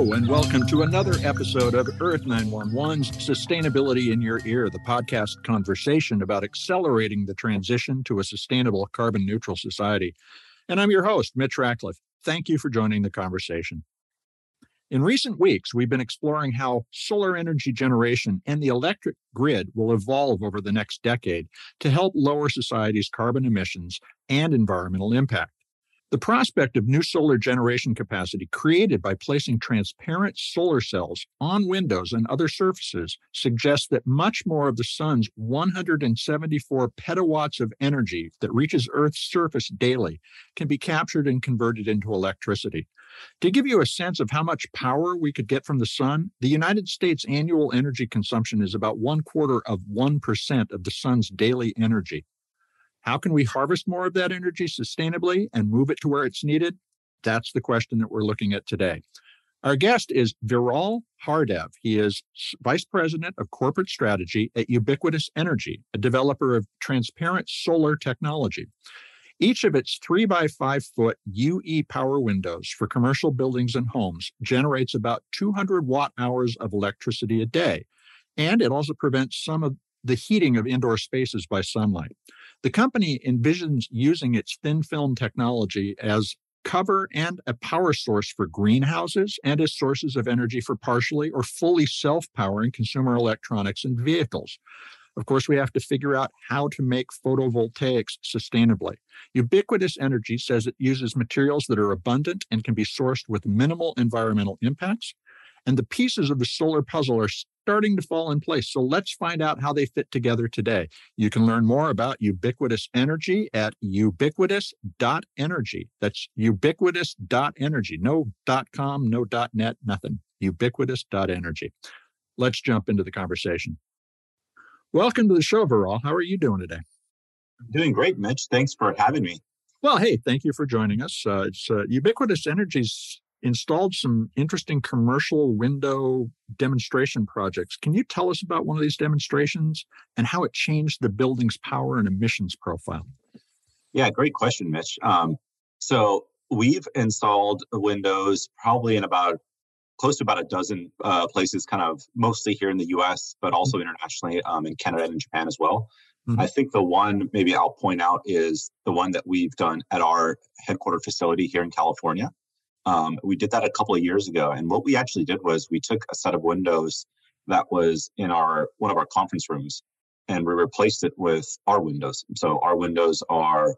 Hello, and welcome to another episode of Earth911's Sustainability in Your Ear, the podcast conversation about accelerating the transition to a sustainable carbon-neutral society. And I'm your host, Mitch Ratcliffe. Thank you for joining the conversation. In recent weeks, we've been exploring how solar energy generation and the electric grid will evolve over the next decade to help lower society's carbon emissions and environmental impact. The prospect of new solar generation capacity created by placing transparent solar cells on windows and other surfaces suggests that much more of the sun's 174 petawatts of energy that reaches Earth's surface daily can be captured and converted into electricity. To give you a sense of how much power we could get from the sun, the United States' annual energy consumption is about 0.25% of the sun's daily energy. How can we harvest more of that energy sustainably and move it to where it's needed? That's the question that we're looking at today. Our guest is Veeral Hardev. He is Vice President of Corporate Strategy at Ubiquitous Energy, a developer of transparent solar technology. Each of its 3-by-5-foot UE power windows for commercial buildings and homes generates about 200 watt-hours of electricity a day, and it also prevents some of the heating of indoor spaces by sunlight. The company envisions using its thin film technology as cover and a power source for greenhouses and as sources of energy for partially or fully self-powering consumer electronics and vehicles. Of course, we have to figure out how to make photovoltaics sustainably. Ubiquitous Energy says it uses materials that are abundant and can be sourced with minimal environmental impacts. And the pieces of the solar puzzle are starting to fall in place. So let's find out how they fit together today. You can learn more about Ubiquitous Energy at ubiquitous.energy. That's ubiquitous.energy. No .com, no .net, nothing. Ubiquitous.energy. Let's jump into the conversation. Welcome to the show, Veeral. How are you doing today? I'm doing great, Mitch. Thanks for having me. Well, hey, thank you for joining us. Ubiquitous Energy's installed some interesting commercial window demonstration projects. Can you tell us about one of these demonstrations and how it changed the building's power and emissions profile? Yeah, great question, Mitch. So we've installed windows probably in close to about a dozen places, kind of mostly here in the US, but also internationally in Canada and Japan as well. Mm-hmm. I think the one maybe I'll point out is the one that we've done at our headquarter facility here in California. We did that a couple of years ago. And what we actually did was we took a set of windows that was in one of our conference rooms, and we replaced it with our windows. So our windows are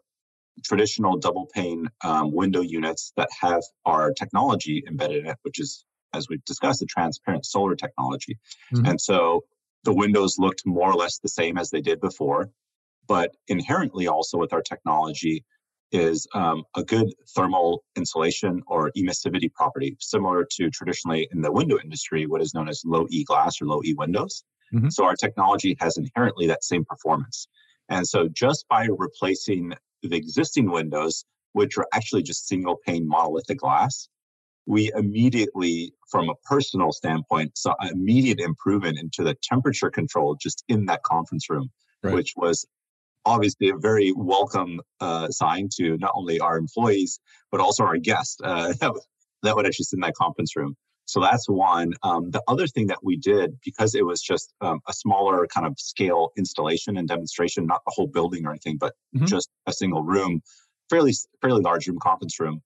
traditional double pane window units that have our technology embedded in it, which is, as we've discussed, the transparent solar technology. Mm-hmm. And so the windows looked more or less the same as they did before, but inherently also with our technology is a good thermal insulation or emissivity property, similar to traditionally in the window industry, what is known as low E glass or low E windows. Mm-hmm. So our technology has inherently that same performance. And so just by replacing the existing windows, which are actually just single pane monolithic glass, we immediately, from a personal standpoint, saw an immediate improvement into the temperature control just in that conference room, right, which was obviously a very welcome sign to not only our employees, but also our guests that would actually sit in that conference room. So that's one. The other thing that we did, because it was just a smaller kind of scale installation and demonstration, not the whole building or anything, but mm-hmm. just a single room, fairly large room, conference room,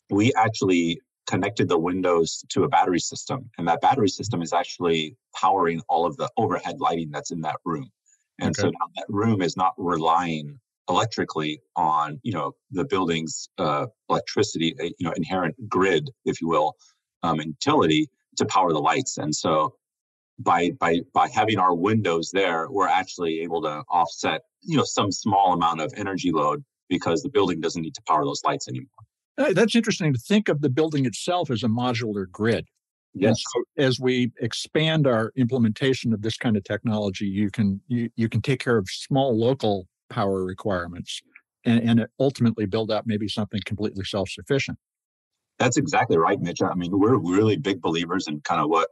we actually connected the windows to a battery system. And that battery system is actually powering all of the overhead lighting that's in that room. And so now that room is not relying electrically on, the building's electricity, inherent grid, if you will, utility to power the lights. And so by having our windows there, we're actually able to offset, some small amount of energy load because the building doesn't need to power those lights anymore. That's interesting to think of the building itself as a modular grid. Yes. So as we expand our implementation of this kind of technology, you can take care of small local power requirements and ultimately build out maybe something completely self-sufficient. That's exactly right, Mitch. I mean, we're really big believers in kind of what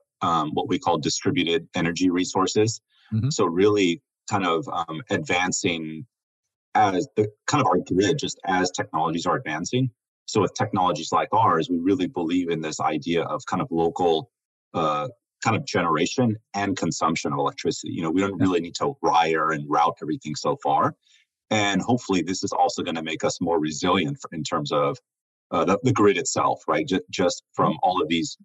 we call distributed energy resources. Mm-hmm. So really kind of advancing as the kind of our grid, just as technologies are advancing. So with technologies like ours, we really believe in this idea of kind of local kind of generation and consumption of electricity. We don't really need to wire and route everything so far. And hopefully this is also going to make us more resilient in terms of the grid itself, right? Just from all of these,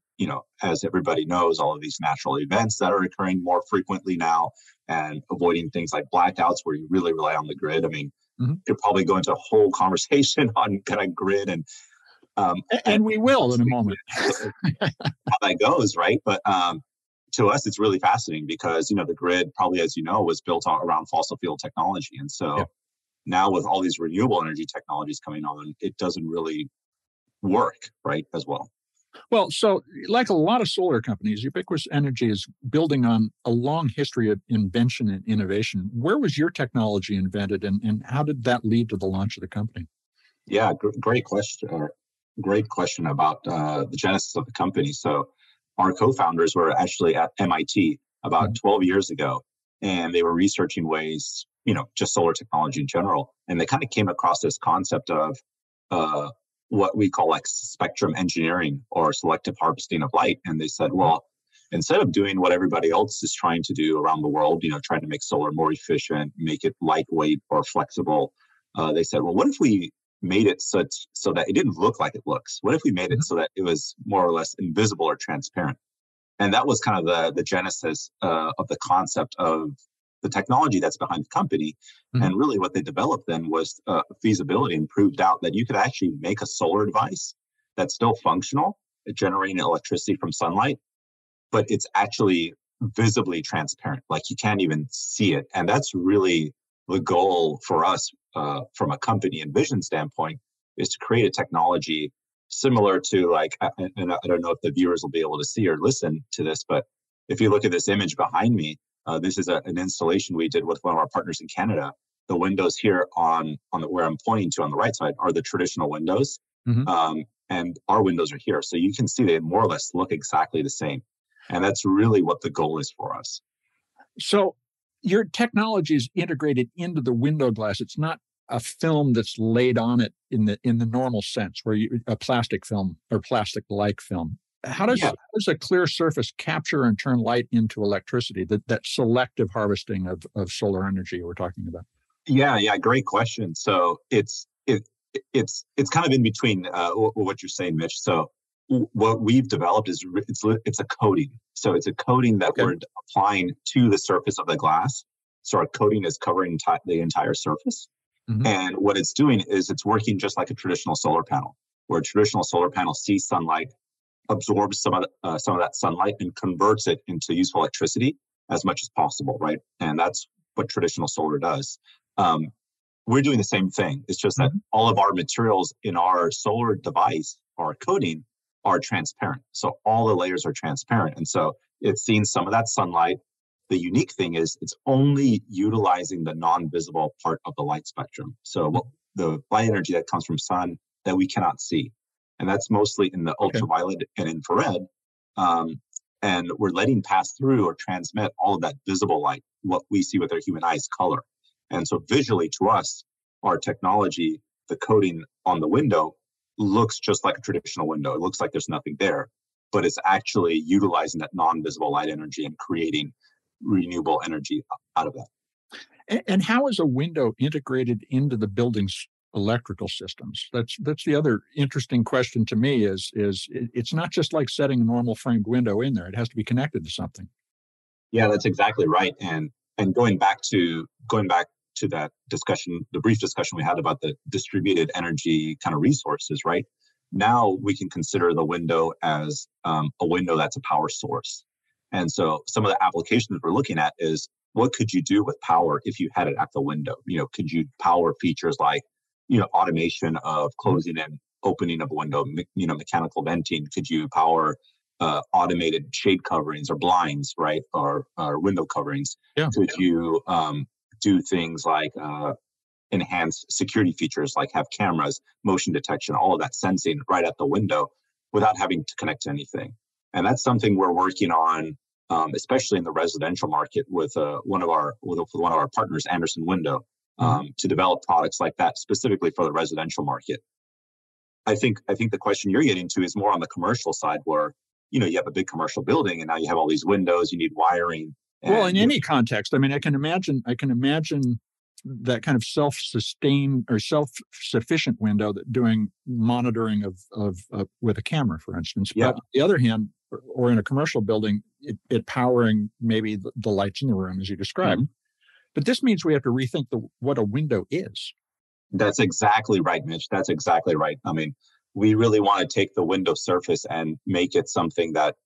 as everybody knows, all of these natural events that are occurring more frequently now, and avoiding things like blackouts where you really rely on the grid. I mean, you'll probably go into a whole conversation on kind of grid and we will in a moment. How that goes, right? But to us, it's really fascinating because, the grid probably, as you know, was built around fossil fuel technology. And so now with all these renewable energy technologies coming on, it doesn't really work, right, as well. Well, so like a lot of solar companies, Ubiquitous Energy is building on a long history of invention and innovation. Where was your technology invented, and how did that lead to the launch of the company? Yeah, great question. Great question about the genesis of the company. So our co-founders were actually at MIT about 12 years ago, and they were researching ways, just solar technology in general. And they kind of came across this concept of what we call like spectrum engineering or selective harvesting of light. And they said, well, instead of doing what everybody else is trying to do around the world, trying to make solar more efficient, make it lightweight or flexible, they said, well, what if we made it so that it didn't look like it looks? What if we made it so that it was more or less invisible or transparent? And that was kind of the genesis of the concept of the technology that's behind the company. And really what they developed then was feasibility, and proved out that you could actually make a solar device that's still functional, generating electricity from sunlight, but it's actually visibly transparent. Like you can't even see it. And that's really the goal for us from a company and vision standpoint, is to create a technology similar to and I don't know if the viewers will be able to see or listen to this, but if you look at this image behind me, this is an installation we did with one of our partners in Canada. The windows here on where I'm pointing to on the right side are the traditional windows, and our windows are here. So you can see they more or less look exactly the same. And that's really what the goal is for us. So your technology is integrated into the window glass. It's not a film that's laid on it in the normal sense, where a plastic film or plastic-like film. How does a clear surface capture and turn light into electricity? That selective harvesting of solar energy we're talking about. Yeah, great question. So it's kind of in between what you're saying, Mitch. So what we've developed is it's a coating. So it's a coating that we're applying to the surface of the glass. So our coating is covering the entire surface. And what it's doing is it's working just like a traditional solar panel, where a traditional solar panel sees sunlight, absorbs some of that sunlight, and converts it into useful electricity as much as possible, right? And that's what traditional solar does. We're doing the same thing. It's just that all of our materials in our solar device, our coating, are transparent. So all the layers are transparent. And so it's seeing some of that sunlight. The unique thing is it's only utilizing the non-visible part of the light spectrum. So the light energy that comes from sun that we cannot see. And that's mostly in the ultraviolet and infrared. And we're letting pass through or transmit all of that visible light, what we see with our human eyes, color. And so visually to us, our technology, the coating on the window, looks just like a traditional window. It looks like there's nothing there, but it's actually utilizing that non-visible light energy and creating renewable energy out of that. And how is a window integrated into the building's electrical systems? That's the other interesting question to me. Is it's not just like setting a normal framed window in there. It has to be connected to something. Yeah, that's exactly right. And going back to that discussion, the brief discussion we had about the distributed energy kind of resources, right? Now we can consider the window as a window that's a power source. And so some of the applications we're looking at is, what could you do with power if you had it at the window? Could you power features like, automation of closing and opening of a window, mechanical venting? Could you power automated shade coverings or blinds, right? Or window coverings? Yeah. Could you do things like enhance security features, like have cameras, motion detection, all of that sensing right at the window without having to connect to anything? And that's something we're working on, especially in the residential market with one of our partners, Anderson Window, to develop products like that specifically for the residential market. I think the question you're getting to is more on the commercial side, where you have a big commercial building, and now you have all these windows, you need wiring, Well, in and any context, I mean, I can imagine that kind of self-sustained or self-sufficient window that doing monitoring of with a camera, for instance. yeah, But on the other hand, or in a commercial building, it powering maybe the lights in the room, as you described. mhm. But this means we have to rethink what a window is. That's exactly right, Mitch. That's exactly right. I mean, we really want to take the window surface and make it something that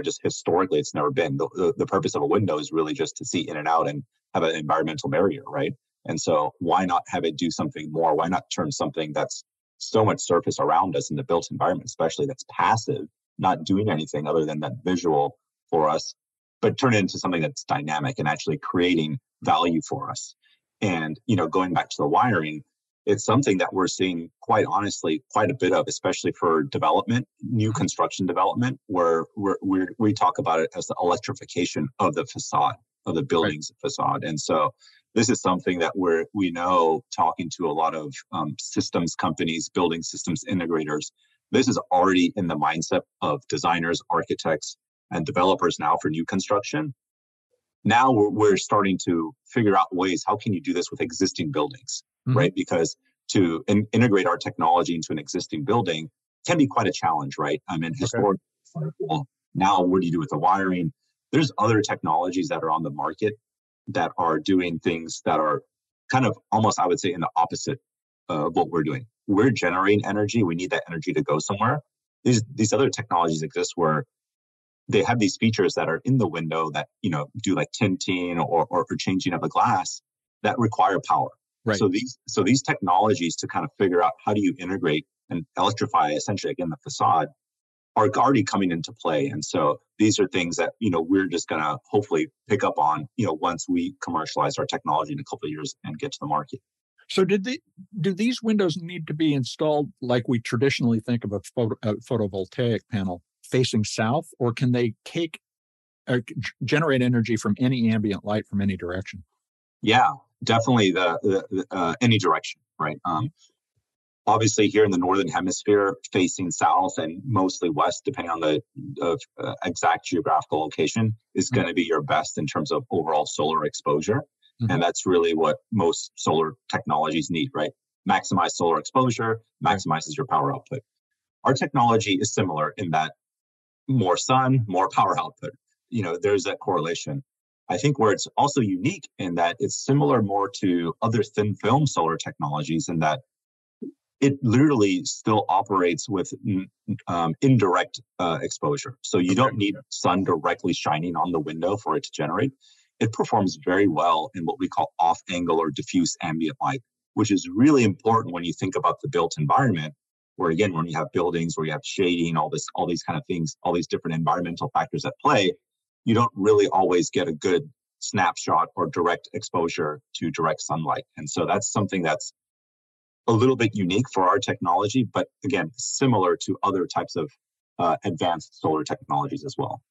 just historically it's never been. The purpose of a window is really just to see in and out and have an environmental barrier, right? And so why not have it do something more? Why not turn something that's so much surface around us in the built environment, especially that's passive, not doing anything other than that visual for us, but turn it into something that's dynamic and actually creating value for us. And, going back to the wiring, it's something that we're seeing, quite honestly, quite a bit of, especially for development, new construction development, where we talk about it as the electrification of the facade, of the Right. building's facade. And so this is something that we know, talking to a lot of systems companies, building systems integrators, this is already in the mindset of designers, architects, and developers now for new construction. Now we're starting to figure out ways, how can you do this with existing buildings, Mm-hmm. right? Because to integrate our technology into an existing building can be quite a challenge, right? I mean, Okay. historically, well, now what do you do with the wiring? There's other technologies that are on the market that are doing things that are kind of almost, I would say, in the opposite of what we're doing. We're generating energy. We need that energy to go somewhere. These other technologies exist where they have these features that are in the window that do like tinting or changing of the glass that require power. Right. So these technologies to kind of figure out how do you integrate and electrify essentially again the facade are already coming into play. And so these are things that we're just going to hopefully pick up on once we commercialize our technology in a couple of years and get to the market. So do these windows need to be installed like we traditionally think of a photovoltaic panel facing south, or can they generate energy from any ambient light from any direction? Yeah, definitely the any direction, right? Obviously, here in the northern hemisphere, facing south and mostly west, depending on the exact geographical location, is going to be your best in terms of overall solar exposure. Mm-hmm. And that's really what most solar technologies need, right? Maximize solar exposure, maximizes your power output. Our technology is similar in that more sun, more power output. There's that correlation. I think where it's also unique in that it's similar more to other thin film solar technologies in that it literally still operates with indirect exposure. So you don't need sun directly shining on the window for it to generate. It performs very well in what we call off-angle or diffuse ambient light, which is really important when you think about the built environment, where again, when you have buildings where you have shading, all these kind of things, all these different environmental factors at play, you don't really always get a good snapshot or direct exposure to direct sunlight. And so that's something that's a little bit unique for our technology, but again, similar to other types of advanced solar technologies as well.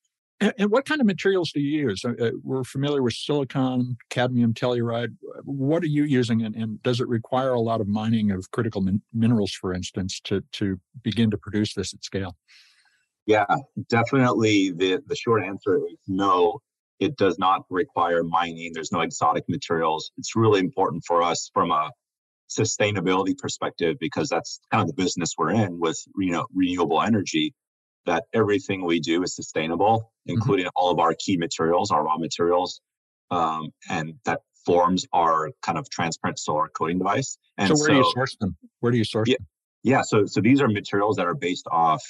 And what kind of materials do you use? We're familiar with silicon, cadmium telluride. What are you using, and does it require a lot of mining of critical minerals, for instance, to begin to produce this at scale? Yeah, definitely. The short answer is no. It does not require mining. There's no exotic materials. It's really important for us from a sustainability perspective, because that's kind of the business we're in with renewable energy, that everything we do is sustainable, including all of our key materials, our raw materials, and that forms our kind of transparent solar coating device. And so where do you source them? Where do you source them? Yeah, so these are materials that are based off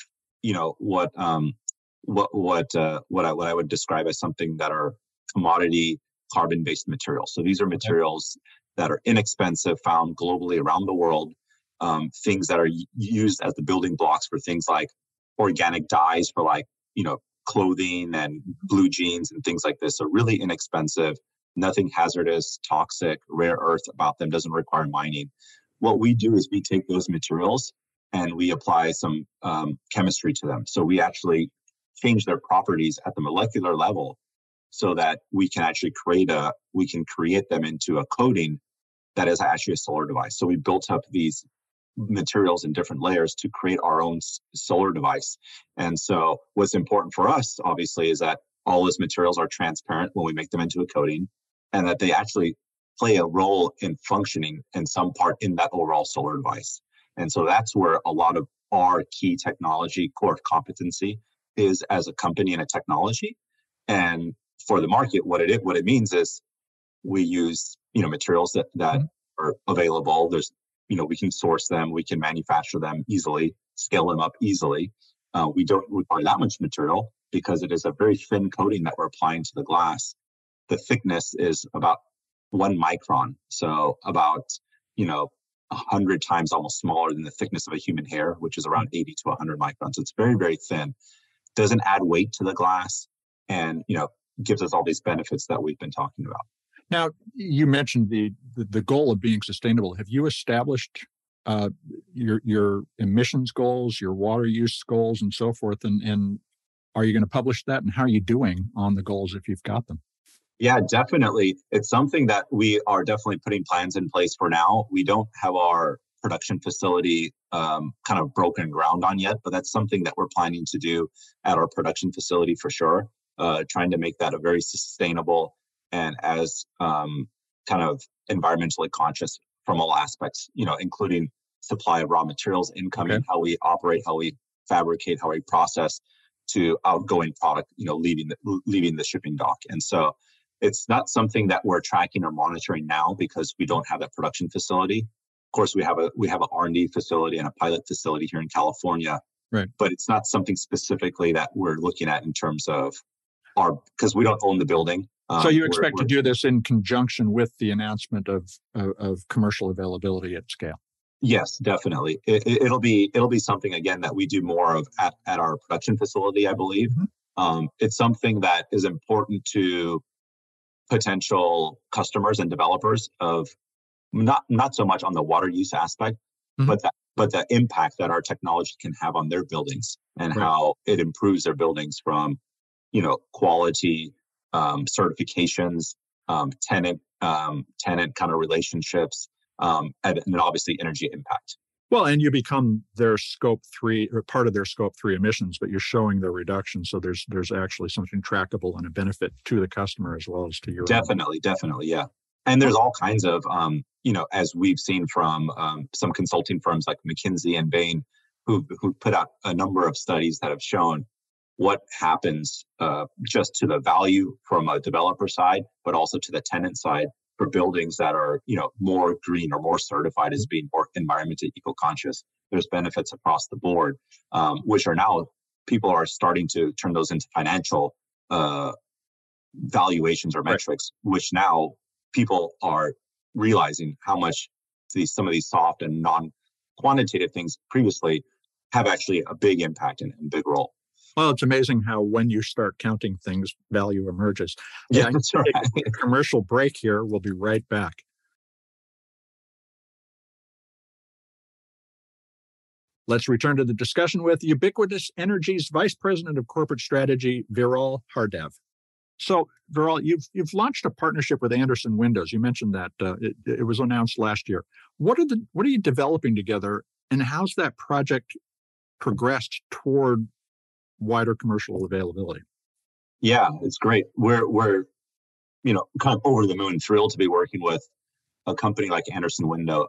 what I would describe as something that are commodity carbon-based materials. So these are materials that are inexpensive, found globally around the world, things that are used as the building blocks for things like organic dyes for clothing and blue jeans and things like this. So really inexpensive, nothing hazardous, toxic, rare earth about them, doesn't require mining. What we do is we take those materials and we apply some chemistry to them. So we actually change their properties at the molecular level so that we can actually create them into a coating that is actually a solar device. So we built up these materials in different layers to create our own solar device. And so what's important for us, obviously, is that all those materials are transparent when we make them into a coating, and that they actually play a role in functioning in some part in that overall solar device. And so that's where a lot of our key technology core competency is as a company and a technology. And for the market, what it means is we use materials that are available. There's we can source them, we can manufacture them easily, scale them up easily. We don't require that much material because it is a very thin coating that we're applying to the glass. The thickness is about 1 micron, so about 100 times almost smaller than the thickness of a human hair, which is around 80 to 100 microns. So it's very, very thin. Doesn't add weight to the glass, and gives us all these benefits that we've been talking about. Now, you mentioned the goal of being sustainable. Have you established your emissions goals, your water use goals, and so forth? And are you going to publish that? And how are you doing on the goals if you've got them? Yeah, definitely. It's something that we are definitely putting plans in place for now. We don't have our production facility kind of broken ground on yet, but that's something that we're planning to do at our production facility for sure. Trying to make that a very sustainable and as kind of environmentally conscious from all aspects, including supply of raw materials, incoming, how we operate, how we fabricate, how we process, to outgoing product, leaving the shipping dock. And so it's not something that we're tracking or monitoring now because we don't have that production facility. Of course, we have an R&D facility and a pilot facility here in California, right? But it's not something specifically that we're looking at in terms of because we don't own the building. So you expect to do this in conjunction with the announcement of commercial availability at scale? Yes, definitely. It'll be something again that we do more of at our production facility, I believe. It's something that is important to potential customers and developers of not so much on the water use aspect, but the impact that our technology can have on their buildings and how it improves their buildings from quality, certifications, tenant kind of relationships, and obviously energy impact. Well, and you become their scope 3 or part of their scope 3 emissions, but you're showing their reduction. So there's actually something trackable and a benefit to the customer as well as to your Definitely, yeah. And there's all kinds of, as we've seen from some consulting firms like McKinsey and Bain, who put out a number of studies that have shown what happens just to the value from a developer side, but also to the tenant side for buildings that are, more green or more certified as being more environmentally eco-conscious. There's benefits across the board, which are now people are starting to turn those into financial valuations or metrics, which now people are realizing how much some of these soft and non-quantitative things previously have actually a big impact and big role. Well, it's amazing how when you start counting things, value emerges. Yeah, that's right. A commercial break here. We'll be right back. Let's return to the discussion with Ubiquitous Energy's Vice President of Corporate Strategy, Veeral Hardev. So, Veeral, you've launched a partnership with Andersen Windows. You mentioned that it was announced last year. What are you developing together, and how's that project progressed toward wider commercial availability? Yeah, it's great. We're kind of over the moon thrilled to be working with a company like Andersen Window.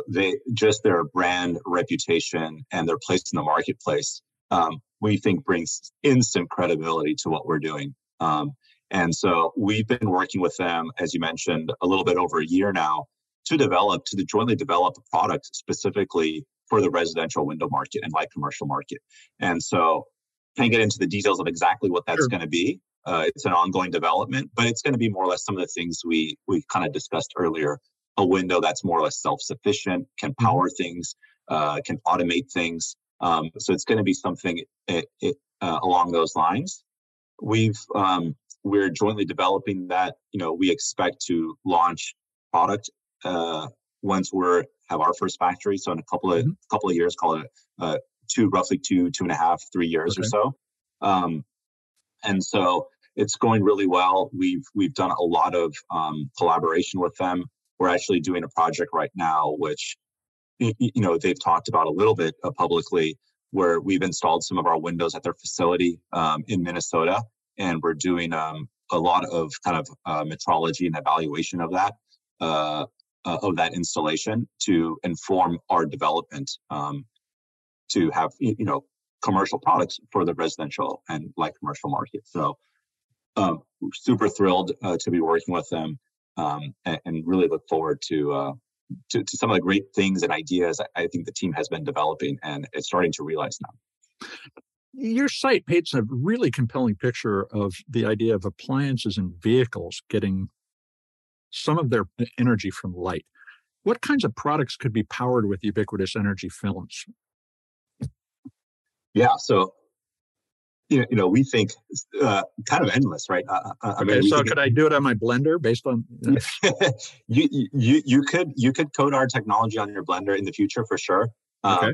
They just their brand reputation and their place in the marketplace, we think brings instant credibility to what we're doing. And so we've been working with them, as you mentioned, a little bit over a year now to jointly develop a product specifically for the residential window market and light commercial market. And so can't get into the details of exactly what that's going to be. It's an ongoing development, but it's going to be more or less some of the things we kind of discussed earlier. A window that's more or less self-sufficient, can power things, can automate things. So it's going to be something along those lines. We're jointly developing that. We expect to launch product once have our first factory. So in a couple of years, call it roughly 2.5, 3 years or so. And so it's going really well. We've done a lot of collaboration with them. We're actually doing a project right now, which they've talked about a little bit publicly where we've installed some of our windows at their facility in Minnesota, and we're doing a lot of kind of metrology and evaluation of that installation to inform our development to have commercial products for the residential and light commercial market. So we're super thrilled to be working with them, and really look forward to some of the great things and ideas I think the team has been developing, and it's starting to realize now. Your site paints a really compelling picture of the idea of appliances and vehicles getting some of their energy from light. What kinds of products could be powered with ubiquitous energy films? Yeah, so we think kind of endless, right? So could I do it on my blender based on? You could code our technology on your blender in the future for sure. Okay.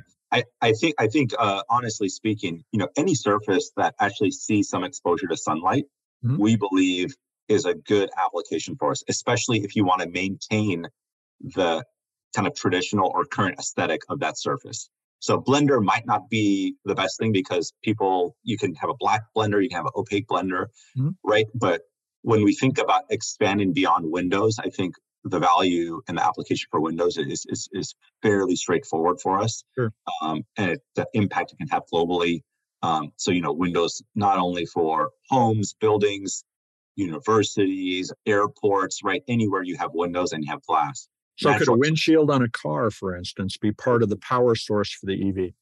I think honestly speaking, any surface that actually sees some exposure to sunlight, we believe is a good application for us, especially if you want to maintain the kind of traditional or current aesthetic of that surface. So blender might not be the best thing because you can have a black blender, you can have an opaque blender, right? But when we think about expanding beyond Windows, I think the value and the application for Windows is fairly straightforward for us. Sure. And the impact it can have globally. So Windows not only for homes, buildings, universities, airports, right? Anywhere you have windows and you have glass. So could a windshield on a car, for instance, be part of the power source for the EV?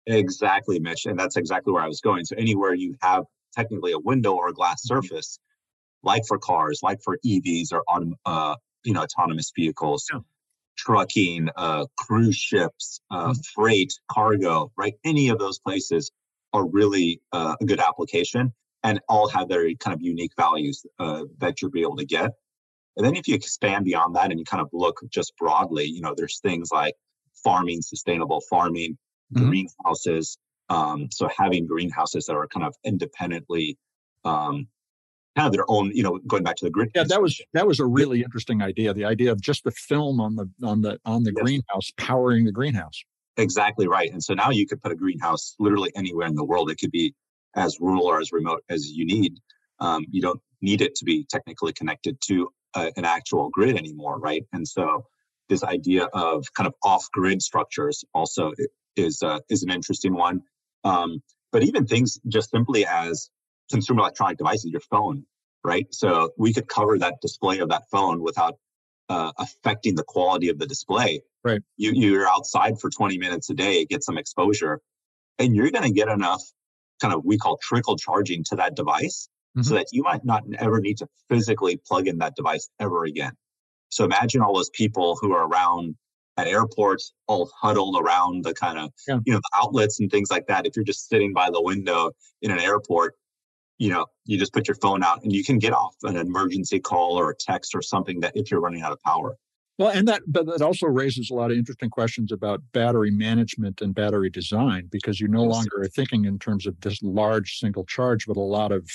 Exactly, Mitch. And that's exactly where I was going. So anywhere you have technically a window or a glass surface, like for cars, like for EVs or autonomous vehicles, trucking, cruise ships, freight, cargo, right? Any of those places are really a good application, and all have their kind of unique values that you'll be able to get. And then if you expand beyond that and you kind of look just broadly, there's things like farming, sustainable farming, greenhouses. So having greenhouses that are kind of independently, kind of their own, going back to the grid. Yeah, that was a really interesting idea. The idea of just the film on the greenhouse powering the greenhouse. Exactly right. And so now you could put a greenhouse literally anywhere in the world. It could be as rural or as remote as you need. You don't need it to be technically connected to an actual grid anymore, right? And so this idea of kind of off-grid structures also is an interesting one. But even things just simply as consumer electronic devices, your phone, right? So we could cover that display of that phone without affecting the quality of the display. Right. You're outside for 20 minutes a day, get some exposure, and you're going to get enough kind of we call trickle charging to that device, so that you might not ever need to physically plug in that device ever again. So imagine all those people who are around at airports, all huddled around the kind of, the outlets and things like that. If you're just sitting by the window in an airport, you just put your phone out and you can get off an emergency call or a text or something that if you're running out of power. Well, but that also raises a lot of interesting questions about battery management and battery design, because you no longer are thinking in terms of this large single charge, but a lot of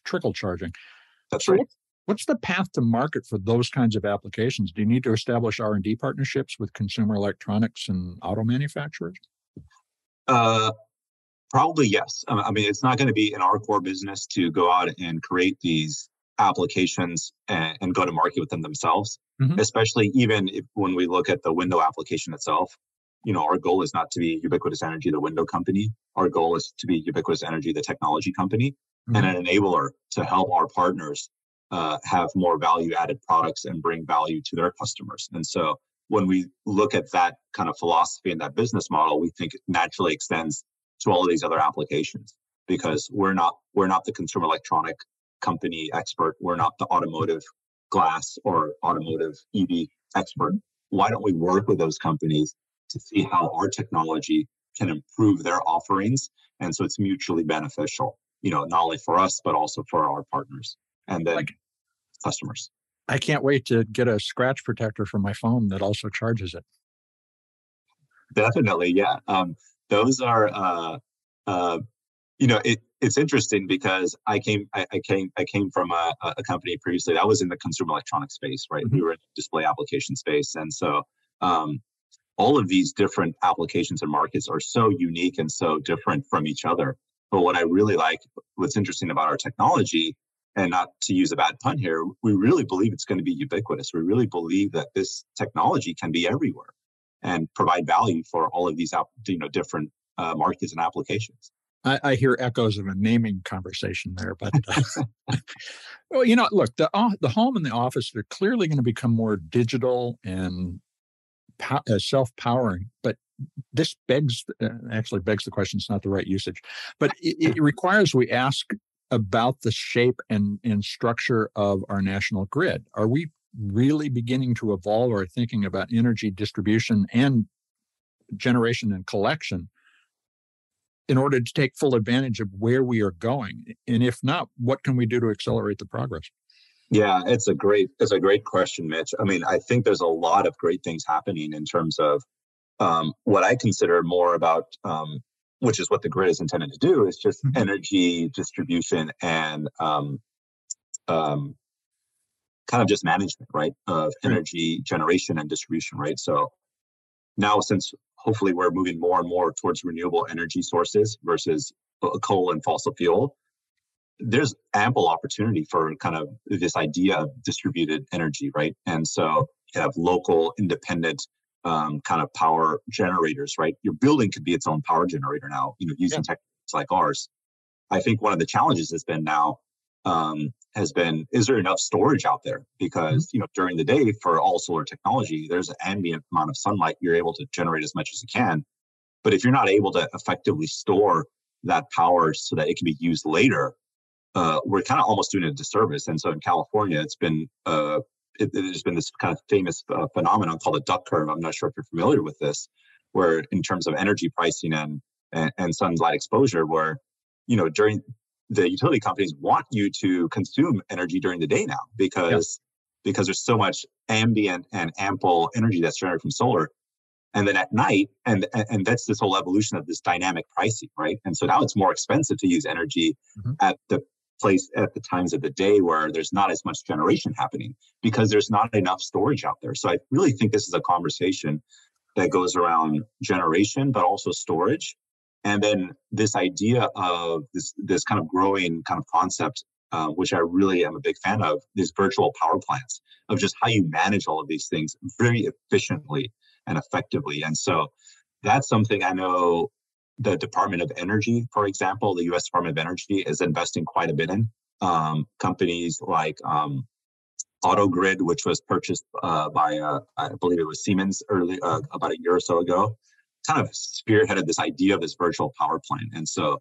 trickle charging. That's right. What's the path to market for those kinds of applications? Do you need to establish R&D partnerships with consumer electronics and auto manufacturers? Probably yes. I mean, it's not going to be in our core business to go out and create these applications and go to market with them themselves, especially even when we look at the window application itself. Our goal is not to be Ubiquitous Energy, the window company. Our goal is to be Ubiquitous Energy, the technology company, and an enabler to help our partners have more value-added products and bring value to their customers. And so when we look at that kind of philosophy and that business model, we think it naturally extends to all of these other applications, because we're not the consumer electronic company expert. We're not the automotive glass or automotive EV expert. Why don't we work with those companies to see how our technology can improve their offerings? And so it's mutually beneficial, not only for us, but also for our partners and then customers. I can't wait to get a scratch protector for my phone that also charges it. Definitely. Yeah. Those are, it's interesting because I came from a company previously that was in the consumer electronics space, right? We were in the display application space. And so, all of these different applications and markets are so unique and so different from each other. But what I really like, what's interesting about our technology, and not to use a bad pun here, we really believe it's going to be ubiquitous. We really believe that this technology can be everywhere and provide value for all of these different markets and applications. I hear echoes of a naming conversation there, but well, look, the home and the office, they're clearly going to become more digital and self-powering. But this actually begs the question. It's not the right usage, but it requires we ask about the shape and structure of our national grid. Are we really beginning to evolve our thinking about energy distribution and generation and collection in order to take full advantage of where we are going? And if not, what can we do to accelerate the progress? Yeah, it's a great question, Mitch. I mean, I think there's a lot of great things happening in terms of what I consider more about, which is what the grid is intended to do, is just energy distribution and kind of just management, right, of energy generation and distribution, right? So now, since hopefully we're moving more and more towards renewable energy sources versus coal and fossil fuel, there's ample opportunity for kind of this idea of distributed energy, right? And so you have local, independent kind of power generators, right? Your building could be its own power generator now, using techniques like ours. I think one of the challenges has been is there enough storage out there? Because during the day, for all solar technology, there's an ambient amount of sunlight. You're able to generate as much as you can, but if you're not able to effectively store that power so that it can be used later, we're kind of almost doing a disservice. And so in California, it's been there's been this kind of famous phenomenon called a duck curve. I'm not sure if you're familiar with this, where in terms of energy pricing and sunlight exposure, where during the utility companies want you to consume energy during the day now because there's so much ambient and ample energy that's generated from solar. And then at night, and that's this whole evolution of this dynamic pricing, right? And so now it's more expensive to use energy at the times of the day where there's not as much generation happening because there's not enough storage out there. So I really think this is a conversation that goes around generation, but also storage. And then this idea of this kind of growing kind of concept, which I really am a big fan of, these virtual power plants, of just how you manage all of these things very efficiently and effectively. And so that's something I know the Department of Energy, for example, the U.S. Department of Energy is investing quite a bit in. Companies like AutoGrid, which was purchased by, I believe it was Siemens about a year or so ago, kind of spearheaded this idea of this virtual power plant. And so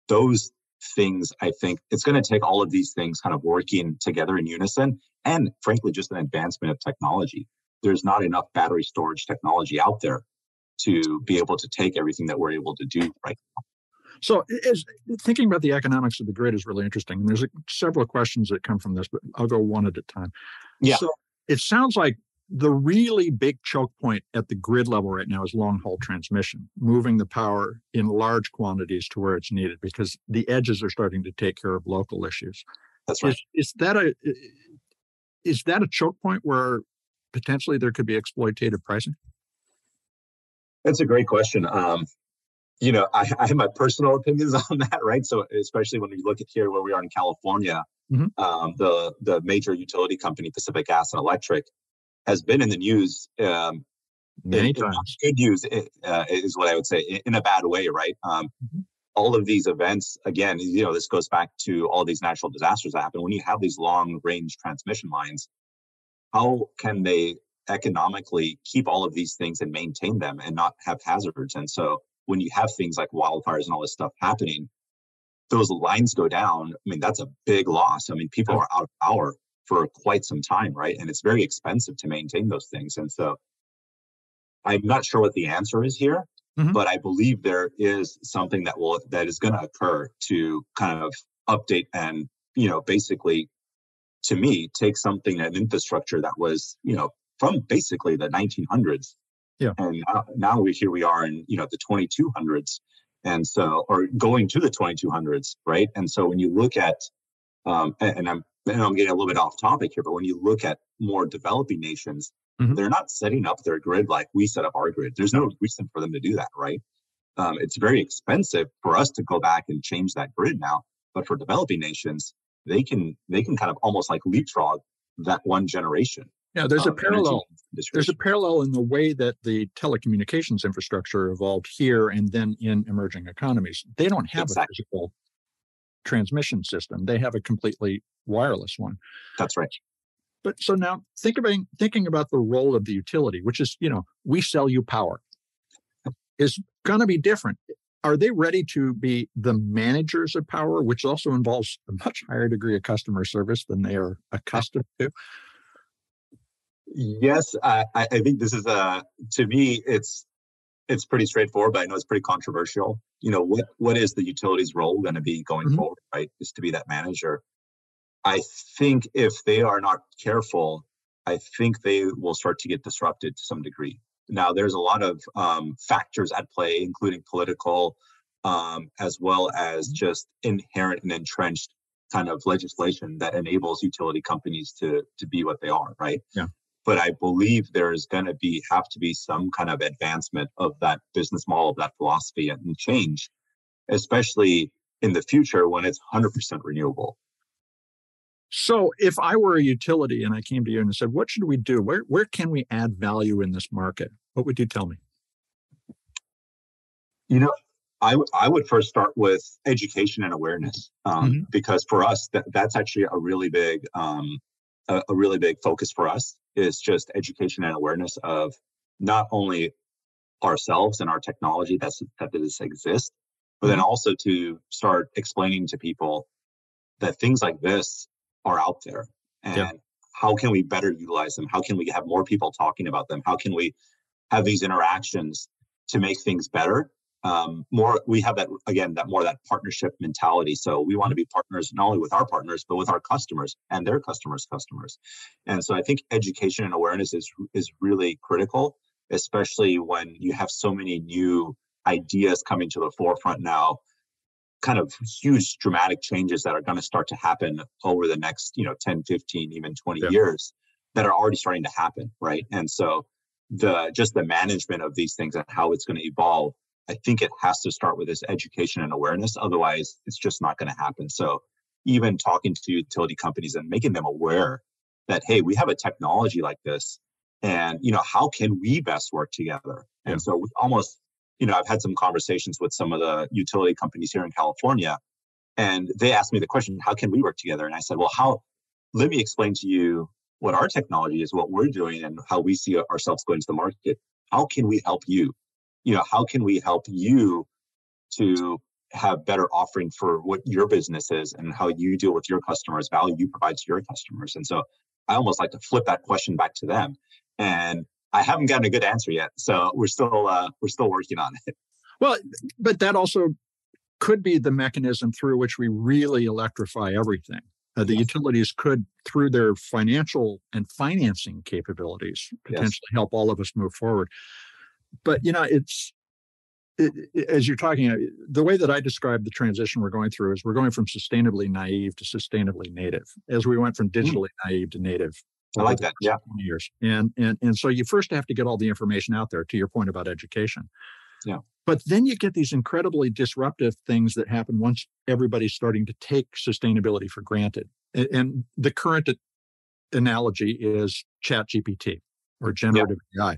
those things, I think it's going to take all of these things kind of working together in unison, and frankly, just an advancement of technology. There's not enough battery storage technology out there to be able to take everything that we're able to do right now. So thinking about the economics of the grid is really interesting. And there's several questions that come from this, but I'll go one at a time. Yeah. So it sounds like the really big choke point at the grid level right now is long-haul transmission, moving the power in large quantities to where it's needed, because the edges are starting to take care of local issues. That's right. Is that a choke point where potentially there could be exploitative pricing? That's a great question. I have my personal opinions on that, right? So especially when we look at here where we are in California, the major utility company, Pacific Gas and Electric, has been in the news many times. Good news is what I would say, in a bad way, right? All of these events, again, this goes back to all these natural disasters that happen. When you have these long-range transmission lines, how can they economically keep all of these things and maintain them and not have hazards? And so when you have things like wildfires and all this stuff happening, those lines go down. I mean, that's a big loss. I mean, people are out of power for quite some time, right? And it's very expensive to maintain those things. And so I'm not sure what the answer is here, but I believe there is something that is going to occur to kind of update and, basically, to me, take something, an infrastructure that was, from basically the 1900s. Yeah. And now we are in, the 2200s. And so, or going to the 2200s, right? And so when you look at, and I'm getting a little bit off topic here, but when you look at more developing nations, Mhm. They're not setting up their grid like we set up our grid. There's no reason for them to do that, right? It's very expensive for us to go back and change that grid now. But for developing nations, they can kind of almost like leapfrog that one generation Yeah, there's a of energy parallel. There's a distribution. parallel in the way that the telecommunications infrastructure evolved here and then in emerging economies. They don't have a Exactly. physical transmission system. They have a completely wireless one. That's right. But so now thinking about the role of the utility, which is, we sell you power, is going to be different. Are they ready to be the managers of power, which also involves a much higher degree of customer service than they are accustomed to? Yes, I think this is to me, it's pretty straightforward, but I know it's pretty controversial. What is the utility's role going to be going Mhm. forward, right? Is to be that manager. I think if they are not careful, I think they will start to get disrupted to some degree. Now, there's a lot of factors at play, including political, as well as just inherent and entrenched kind of legislation that enables utility companies to be what they are, right? Yeah. But I believe there's going to have to be some kind of advancement of that business model, of that philosophy, and change, especially in the future when it's 100% renewable. So if I were a utility and I came to you and said, what should we do? Where can we add value in this market? What would you tell me? You know, I would first start with education and awareness, Mhm. because for us that's actually a really big a really big focus for us is just education and awareness of not only ourselves and our technology that this exists, but then Mhm. also to start explaining to people that things like this are out there Yeah. and how can we better utilize them? How can we have more people talking about them? How can we have these interactions to make things better? More, we have that again, that partnership mentality. So we want to be partners not only with our partners, but with our customers and their customers. And so I think education and awareness is really critical, especially when you have so many new ideas coming to the forefront now, kind of huge dramatic changes that are going to start to happen over the next 10, 15, even 20 Yeah. years that are already starting to happen, right? And so the management of these things and how it's going to evolve, I think it has to start with this education and awareness. Otherwise it's just not going to happen. So even talking to utility companies and making them aware that, hey, we have a technology like this, and how can we best work together? Yeah. And so we almost, I've had some conversations with some of the utility companies here in California, and they asked me the question, how can we work together? And I said, well, let me explain to you what our technology is, what we're doing, and how we see ourselves going to the market. How can we help you? How can we help you to have better offering for what your business is and how you deal with your customers, value you provide to your customers? And so I almost like to flip that question back to them. And I haven't gotten a good answer yet. So we're still working on it. Well, but that also could be the mechanism through which we really electrify everything. The Yes. utilities could, through their financial and financing capabilities, Yes. potentially help all of us move forward. But as you're talking, the way that I describe the transition we're going through is we're going from sustainably naive to sustainably native, as we went from digitally naive to native I over like the that. last Yeah. 20 years. And so you first have to get all the information out there, to your point about education. Yeah. But then you get these incredibly disruptive things that happen once everybody's starting to take sustainability for granted. And the current analogy is ChatGPT or Yeah. generative AI.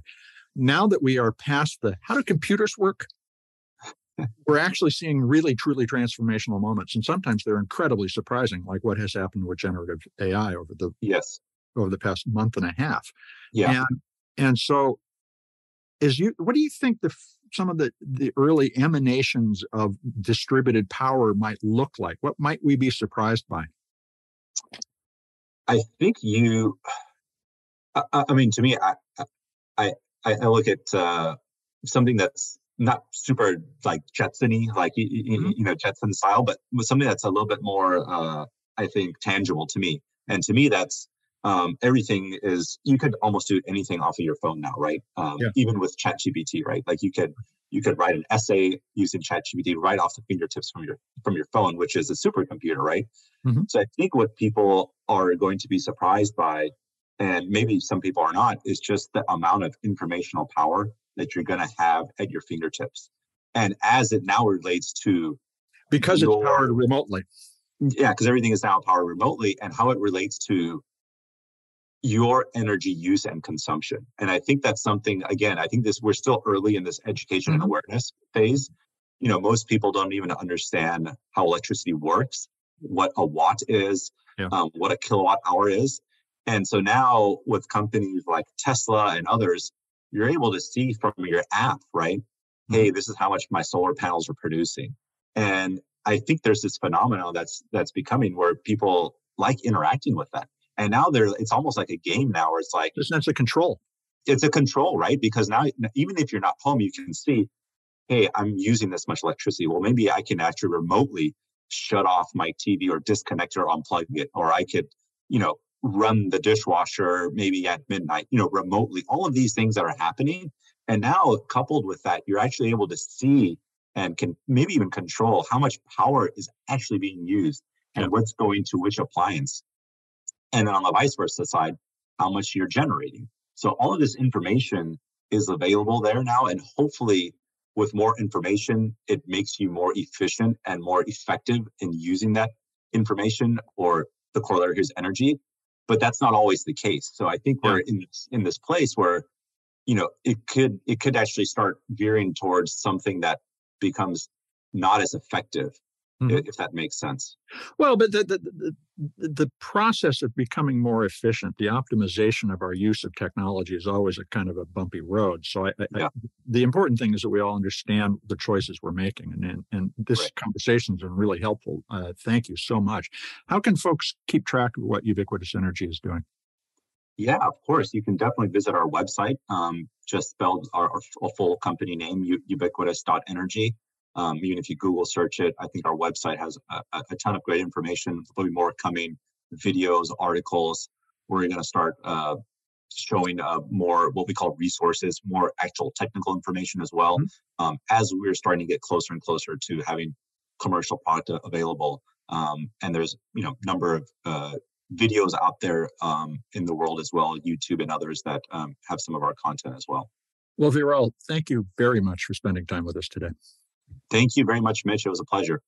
Now that we are past the how do computers work, we're actually seeing really, truly transformational moments. And sometimes they're incredibly surprising, like what has happened with generative AI Yes. over the past month and a half. Yeah. And so what do you think some of the early emanations of distributed power might look like? What might we be surprised by? I think I mean, to me, I, I look at something that's not super like Jetson-y, like Mhm. Jetson style, but something that's a little bit more, I think, tangible to me. And to me, that's everything is. You could almost do anything off of your phone now, right? Yeah. Even with ChatGPT, right? Like you could write an essay using ChatGPT right off the fingertips from your phone, which is a supercomputer, right? Mhm. So I think what people are going to be surprised by and maybe some people are not, is just the amount of informational power that you're going to have at your fingertips. And as it now relates to because it's powered remotely. Yeah, because everything is now powered remotely, and how it relates to your energy use and consumption. And I think that's something, again, I think we're still early in this education and awareness phase. Most people don't even understand how electricity works, what a watt is, what a kilowatt hour is. And so now with companies like Tesla and others, you're able to see from your app, right? Hey, this is how much my solar panels are producing. And I think there's this phenomenon that's becoming where people like interacting with that. And now it's almost like a game now where it's like the sense of control. It's a control, right? Because now, even if you're not home, you can see, hey, I'm using this much electricity. Well, maybe I can actually remotely shut off my TV or disconnect or unplug it, or I could, run the dishwasher maybe at midnight, remotely. All of these things that are happening. And now, coupled with that, you're actually able to see and can maybe even control how much power is actually being used and what's going to which appliance. And then on the vice versa side, how much you're generating. So all of this information is available there now. And hopefully with more information, it makes you more efficient and more effective in using that information, or the corollary here is energy. But that's not always the case. So I think we're in this place where, it could actually start veering towards something that becomes not as effective, if that makes sense. Well, but the process of becoming more efficient, the optimization of our use of technology is always a kind of a bumpy road. So the important thing is that we all understand the choices we're making. And this conversation has been really helpful. Thank you so much. How can folks keep track of what Ubiquitous Energy is doing? Yeah, of course. You can definitely visit our website, just spelled our full company name, ubiquitous.energy. Even if you Google search it, I think our website has a ton of great information. There'll be more coming, videos, articles. We're going to start showing more what we call resources, more actual technical information as well, as we're starting to get closer and closer to having commercial product available. And there's number of videos out there in the world as well, YouTube and others that have some of our content as well. Well, Veeral, thank you very much for spending time with us today. Thank you very much, Mitch. It was a pleasure.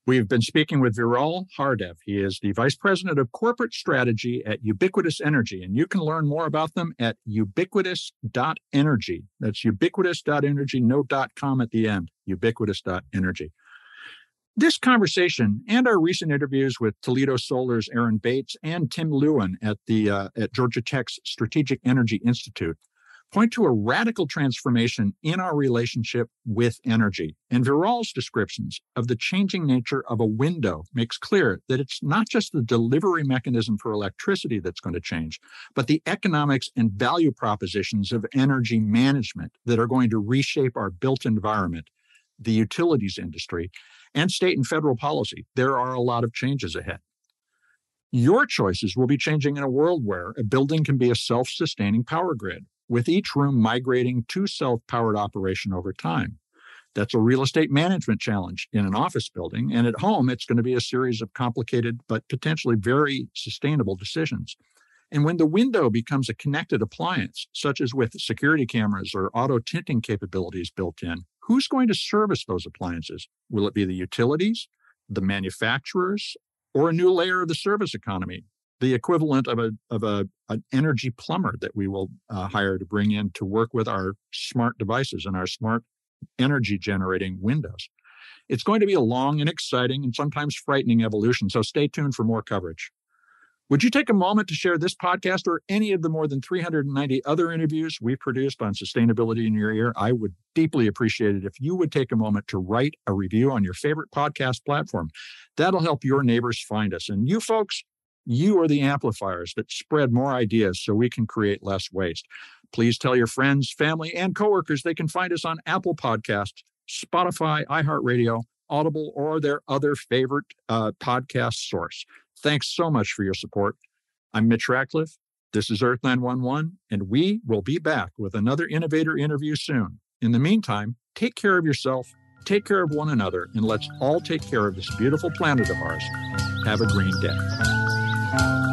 We've been speaking with Veeral Hardev. He is the Vice President of Corporate Strategy at Ubiquitous Energy, and you can learn more about them at ubiquitous.energy. That's ubiquitous.energy, no .com at the end, ubiquitous.energy. This conversation and our recent interviews with Toledo Solar's Aaron Bates and Tim Lewin at Georgia Tech's Strategic Energy Institute point to a radical transformation in our relationship with energy. And Veeral's descriptions of the changing nature of a window makes clear that it's not just the delivery mechanism for electricity that's going to change, but the economics and value propositions of energy management that are going to reshape our built environment, the utilities industry, and state and federal policy. There are a lot of changes ahead. Your choices will be changing in a world where a building can be a self-sustaining power grid, with each room migrating to self-powered operation over time. That's a real estate management challenge in an office building, and at home, it's going to be a series of complicated but potentially very sustainable decisions. And when the window becomes a connected appliance, such as with security cameras or auto tinting capabilities built in, who's going to service those appliances? Will it be the utilities, the manufacturers, or a new layer of the service economy, the equivalent of an energy plumber that we will hire to bring in to work with our smart devices and our smart energy generating windows? It's going to be a long and exciting and sometimes frightening evolution, so stay tuned for more coverage. Would you take a moment to share this podcast or any of the more than 390 other interviews we've produced on sustainability in your ear? I would deeply appreciate it if you would take a moment to write a review on your favorite podcast platform. That'll help your neighbors find us. And you folks, you are the amplifiers that spread more ideas so we can create less waste. Please tell your friends, family, and coworkers they can find us on Apple Podcasts, Spotify, iHeartRadio, Audible, or their other favorite podcast source. Thanks so much for your support. I'm Mitch Ratcliffe. This is Earth911, and we will be back with another innovator interview soon. In the meantime, take care of yourself, take care of one another, and let's all take care of this beautiful planet of ours. Have a green day.